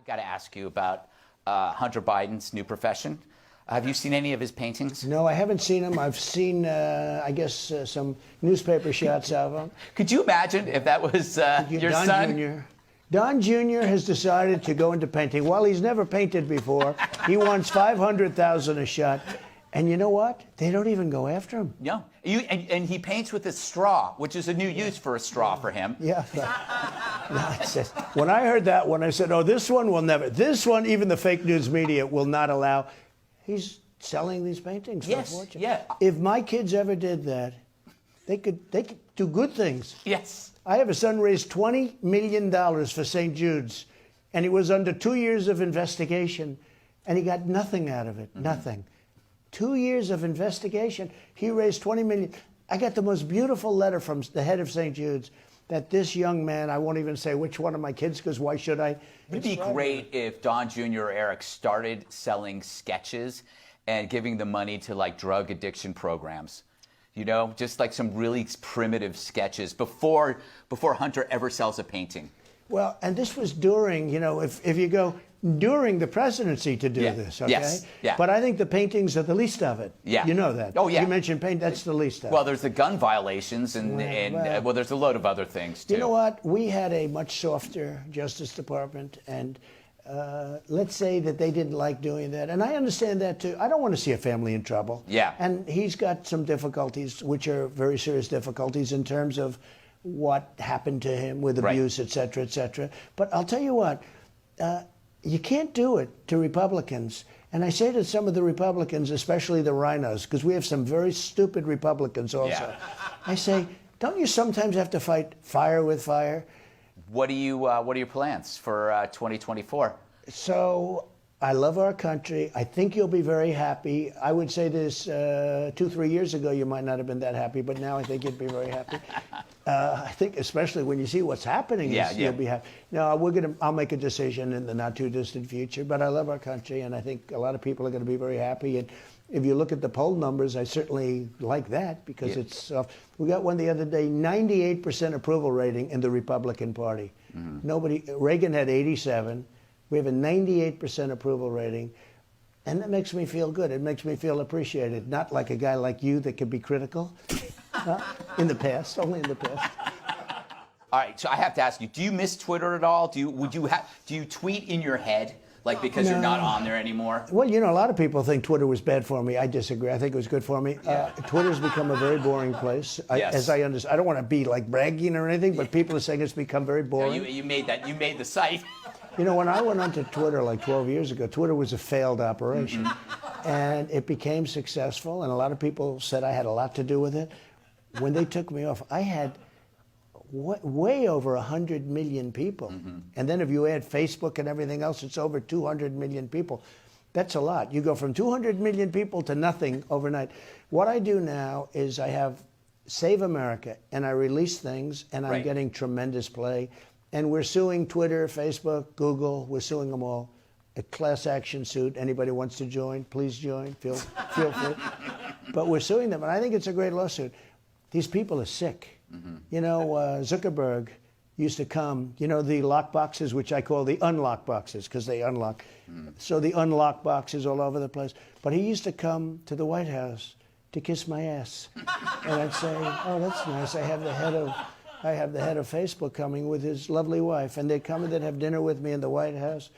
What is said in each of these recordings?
got to ask you about Hunter Biden's new profession. Have you seen any of his paintings? No, I haven't seen him. I've seen, I guess, some newspaper shots of him. Could you imagine if that was your Don son? Jr. Don Jr. has decided to go into painting. Well, he's never painted before. He wants $500,000 a shot. And you know what? They don't even go after him. No. And he paints with a straw, which is a new use for a straw for him. Yeah. When I heard that one, I said, oh, this one will never. This one, even the fake news media will not allow. He's selling these paintings for a fortune. Yeah. If my kids ever did that, they could do good things. Yes. I have a son raised $20 million for St. Jude's, and he was under 2 years of investigation, and he got nothing out of it. Nothing. 2 years of investigation, he raised $20 million. I got the most beautiful letter from the head of St. Jude's that this young man, I won't even say which one of my kids, because why should I? It'd be great if Don Jr. or Eric started selling sketches and giving the money to like drug addiction programs. You know, just like some really primitive sketches before Hunter ever sells a painting. Well, and this was during, you know, if you go during the presidency to do this, okay? Yes. Yeah. But I think the paintings are the least of it. Yeah. You know that. Oh, yeah. You mentioned paint, that's the least of it. Well, there's the gun violations and there's a load of other things, too. You know what? We had a much softer Justice Department, and let's say that they didn't like doing that. And I understand that, too. I don't want to see a family in trouble. Yeah. And he's got some difficulties, which are very serious difficulties in terms of what happened to him with abuse, et cetera, et cetera. But I'll tell you what, you can't do it to Republicans. And I say to some of the Republicans, especially the rhinos, because we have some very stupid Republicans also. Yeah. I say, don't you sometimes have to fight fire with fire? What are your plans for 2024? So I love our country. I think you'll be very happy. I would say this 2-3 years ago, you might not have been that happy, but now I think you'd be very happy. I think especially when you see what's happening, you'll be happy. No, I'll make a decision in the not too distant future, but I love our country, and I think a lot of people are going to be very happy. And if you look at the poll numbers, I certainly like that because it's, we got one the other day, 98% approval rating in the Republican Party. Reagan had 87. We have a 98% approval rating, and that makes me feel good. It makes me feel appreciated, not like a guy like you that can be critical. In the past, only in the past. All right, so I have to ask you, do you miss Twitter at all? Do you tweet in your head, like because you're not on there anymore? Well, you know, a lot of people think Twitter was bad for me. I disagree. I think it was good for me. Twitter's become a very boring place. As I understand, I don't want to be like bragging or anything, but people are saying it's become very boring. You made that. You made the site. You know, when I went onto Twitter like 12 years ago, Twitter was a failed operation. And it became successful, and a lot of people said I had a lot to do with it. When they took me off, I had way over 100 million people. And then if you add Facebook and everything else, it's over 200 million people. That's a lot. You go from 200 million people to nothing overnight. What I do now is I have Save America, and I release things, and I'm getting tremendous play. And we're suing Twitter, Facebook, Google. We're suing them all. A class action suit. Anybody wants to join, please join. Feel free. But we're suing them, and I think it's a great lawsuit. These people are sick. You know, Zuckerberg used to come, you know, the lock boxes, which I call the unlock boxes, because they unlock. So the unlock boxes all over the place. But he used to come to the White House to kiss my ass. And I'd say, oh, that's nice. I have the head of Facebook coming with his lovely wife. And they'd come and they'd have dinner with me in the White House.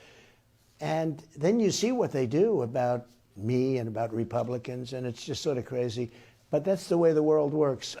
And then you see what they do about me and about Republicans, and it's just sort of crazy. But that's the way the world works.